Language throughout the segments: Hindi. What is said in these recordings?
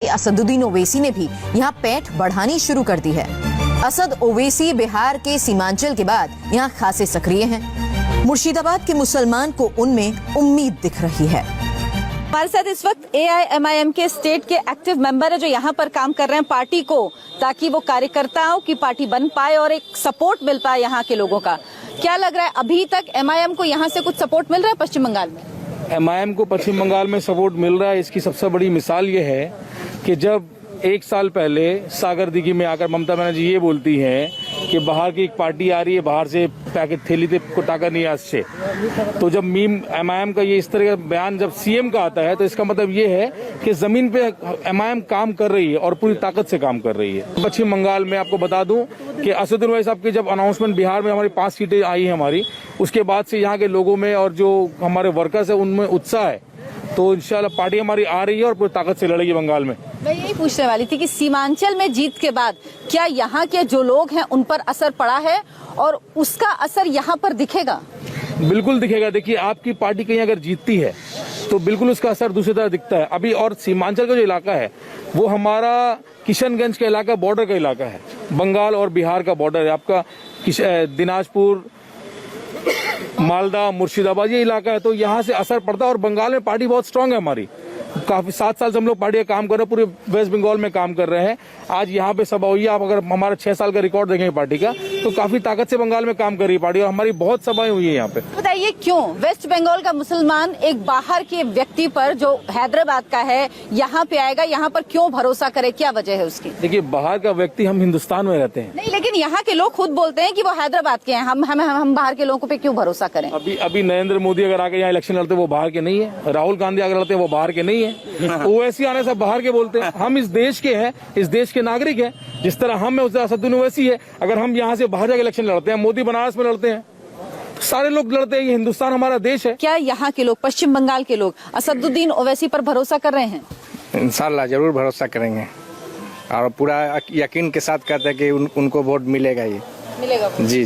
असदुद्दीन ओवैसी ने भी यहां पैठ बढ़ानी शुरू कर दी है। असद ओवैसी बिहार के सीमांचल के बाद यहां खासे सक्रिय हैं। मुर्शिदाबाद के मुसलमान को उनमें उम्मीद दिख रही है। हमारे साथ इस वक्त AIMIM के स्टेट के एक्टिव मेंबर है जो यहाँ पर काम कर रहे हैं पार्टी को, ताकि वो कार्यकर्ताओं की पार्टी बन पाए और एक सपोर्ट मिल पाए यहाँ के लोगों का। क्या लग रहा है अभी तक MIM को यहाँ से कुछ सपोर्ट मिल रहा है पश्चिम बंगाल में? MIM को पश्चिम बंगाल में सपोर्ट मिल रहा है। इसकी सबसे बड़ी मिसाल ये है कि जब 1 साल पहले सागर दिघी में आकर ममता बनर्जी ये बोलती हैं कि बाहर की एक पार्टी आ रही है, बाहर से पैकेट थैली थे कोटाका नहीं आसचे, तो जब MIM का ये इस तरह का बयान जब CM का आता है तो इसका मतलब ये है कि जमीन पे MIM काम कर रही है और पूरी ताकत से काम कर रही है। पश्चिम बंगाल में आपको बता दूं कि असदुद्दीन ओवैसी साहब की जब अनाउंसमेंट बिहार में हमारी 5 सीटें आई हैं हमारी, उसके बाद से यहाँ के लोगों में और जो हमारे वर्कर्स है उनमें उत्साह है। तो इंशाल्लाह पार्टी हमारी आ रही है और पूरी ताकत से लड़ेगी बंगाल में। मैं यही पूछने वाली थी कि सीमांचल में जीत के बाद क्या यहाँ के जो लोग हैं उन पर असर पड़ा है और उसका असर यहाँ पर दिखेगा? बिल्कुल दिखेगा। देखिए, आपकी पार्टी कहीं अगर जीतती है तो बिल्कुल उसका असर दूसरी तरह दिखता है। अभी और सीमांचल का जो इलाका है वो हमारा किशनगंज का इलाका बॉर्डर का इलाका है, बंगाल और बिहार का बॉर्डर है। आपका दिनाजपुर, मालदा, मुर्शिदाबाद ये इलाका है, तो यहाँ से असर पड़ता है। और बंगाल में पार्टी बहुत स्ट्रांग है हमारी, काफी 7 साल से हम लोग पार्टी का काम कर रहे हैं, पूरे वेस्ट बंगाल में काम कर रहे हैं। आज यहाँ पे सभा हुई है, आप अगर हमारा 6 साल का रिकॉर्ड देखेंगे पार्टी का तो काफी ताकत से बंगाल में काम कर रही है पार्टी और हमारी बहुत सभाएं हुई है यहाँ पे। बताइए क्यों वेस्ट बंगाल का मुसलमान एक बाहर के व्यक्ति पर जो हैदराबाद का है यहाँ पे आएगा, यहाँ पर क्यों भरोसा करे, क्या वजह है उसकी? देखिए, बाहर का व्यक्ति, हम हिंदुस्तान में रहते हैं। नहीं, लेकिन यहाँ के लोग खुद बोलते हैं कि वो हैदराबाद के हैं, हम बाहर के लोगों पे क्यों भरोसा करें? अभी नरेंद्र मोदी अगर आके यहाँ इलेक्शन लड़ते वो बाहर के नहीं है, राहुल गांधी अगर लड़ते वो बाहर के नहीं है, ओवैसी आने से बाहर के बोलते हैं। हम इस देश के हैं, इस देश के नागरिक हैं। जिस तरह हम है उस तरह असदुद्दीन ओवैसी है। अगर हम यहाँ से बाहर जाकर इलेक्शन लड़ते हैं, मोदी बनारस में लड़ते हैं, सारे लोग लड़ते हैं, ये हिंदुस्तान हमारा देश है। क्या यहाँ के लोग, पश्चिम बंगाल के लोग असदुद्दीन ओवैसी पर भरोसा कर रहे हैं? इंशाल्लाह जरूर भरोसा करेंगे और पूरा यकीन के साथ कहते हैं कि उनको वोट मिलेगा ही मिलेगा। जी।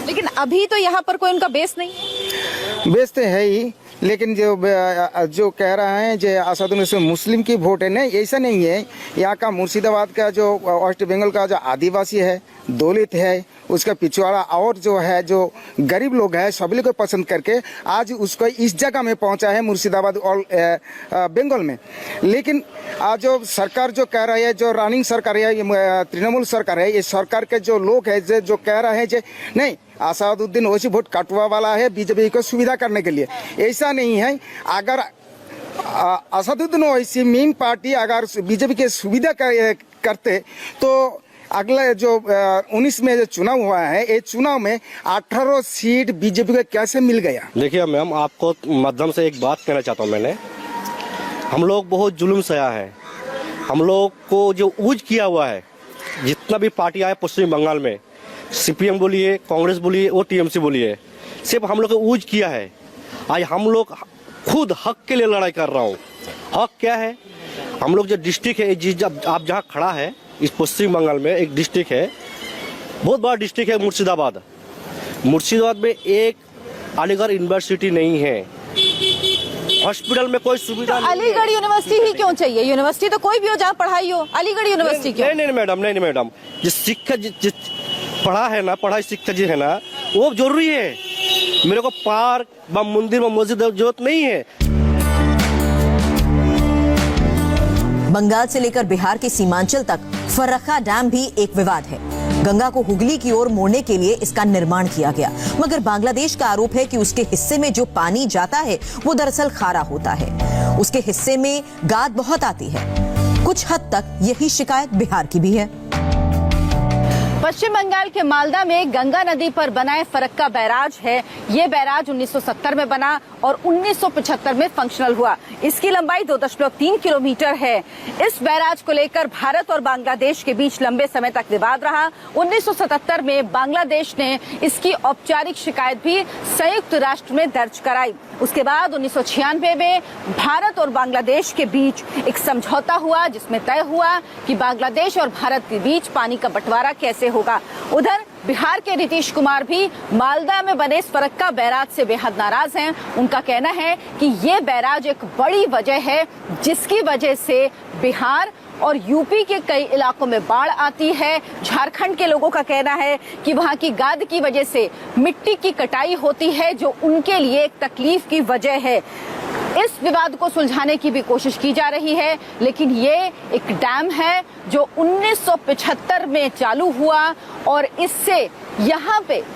लेकिन अभी तो यहाँ पर कोई उनका बेस नहीं है। बेस तो है ही, लेकिन जो कह रहा है जो असदुद्दीन मुस्लिम की वोट है, नहीं ऐसा नहीं है। यहाँ का मुर्शिदाबाद का जो वेस्ट बंगाल का जो आदिवासी है, दलित है, उसका पिछवाड़ा और जो है जो गरीब लोग हैं, सभी को पसंद करके आज उसको इस जगह में पहुंचा है मुर्शिदाबाद और बंगाल में। लेकिन आज जो सरकार जो कह रही है, जो रनिंग सरकार है, ये तृणमूल सरकार है, ये सरकार के जो लोग है जो कह रहे हैं जो नहीं असदुद्दीन ओवैसी वोट कटवा वाला है बीजेपी को सुविधा करने के लिए, ऐसा नहीं है। अगर असदुद्दीन ओवैसी मेन पार्टी अगर बीजेपी के सुविधा करते तो अगला जो 19 में जो चुनाव हुआ है, ये चुनाव में 18 सीट बीजेपी को कैसे मिल गया? देखिए मैम, आपको माध्यम से एक बात कहना चाहता हूँ। मैंने हम लोग बहुत जुल्म सहा है, हम लोग को जो ऊज किया हुआ है, जितना भी पार्टी आए पश्चिम बंगाल में, CPM बोलिए, कांग्रेस बोलिए और TMC बोलिए, सिर्फ हम लोग को ऊज किया है। आज हम लोग खुद हक के लिए लड़ाई कर रहा हूँ। हक क्या है? हम लोग जो डिस्ट्रिक्ट है, जब आप जहाँ खड़ा है इस पश्चिम बंगाल में एक डिस्ट्रिक्ट है, बहुत बड़ा डिस्ट्रिक्ट है मुर्शिदाबाद। मुर्शिदाबाद में एक अलीगढ़ यूनिवर्सिटी नहीं है, हॉस्पिटल में कोई सुविधा नहीं। अलीगढ़ यूनिवर्सिटी ही क्यों चाहिए? यूनिवर्सिटी तो कोई भी हो जहाँ पढ़ाई हो, अलीगढ़ यूनिवर्सिटी क्यों? नहीं मैडम, जिस शिक्षा पढ़ा है ना, पढ़ाई शिक्षा जी है ना, वो जरूरी है। मेरे को पार्क व मंदिर व मस्जिद जरूरत नहीं है। बंगाल से लेकर बिहार के सीमांचल तक फर्रखा डैम भी एक विवाद है। गंगा को हुगली की ओर मोड़ने के लिए इसका निर्माण किया गया, मगर बांग्लादेश का आरोप है कि उसके हिस्से में जो पानी जाता है वो दरअसल खारा होता है। उसके हिस्से में गाद बहुत आती है। कुछ हद तक यही शिकायत बिहार की भी है। पश्चिम बंगाल के मालदा में गंगा नदी पर बना फरक्का बैराज है। ये बैराज 1970 में बना और 1975 में फंक्शनल हुआ। इसकी लंबाई 2.3 किलोमीटर है। इस बैराज को लेकर भारत और बांग्लादेश के बीच लंबे समय तक विवाद रहा। 1977 में बांग्लादेश ने इसकी औपचारिक शिकायत भी संयुक्त राष्ट्र में दर्ज कराई। उसके बाद 1996 में भारत और बांग्लादेश के बीच एक समझौता हुआ, जिसमें तय हुआ कि बांग्लादेश और भारत के बीच पानी का बंटवारा कैसे होगा। उधर बिहार के नीतीश कुमार भी मालदा में बने इस फरक्का बैराज से बेहद नाराज हैं। उनका कहना है कि ये बैराज एक बड़ी वजह है जिसकी वजह से बिहार और यूपी के कई इलाकों में बाढ़ आती है। झारखंड के लोगों का कहना है कि वहां की गाद की वजह से मिट्टी की कटाई होती है जो उनके लिए एक तकलीफ की वजह है। इस विवाद को सुलझाने की भी कोशिश की जा रही है, लेकिन ये एक डैम है जो 1975 में चालू हुआ और इससे यहाँ पे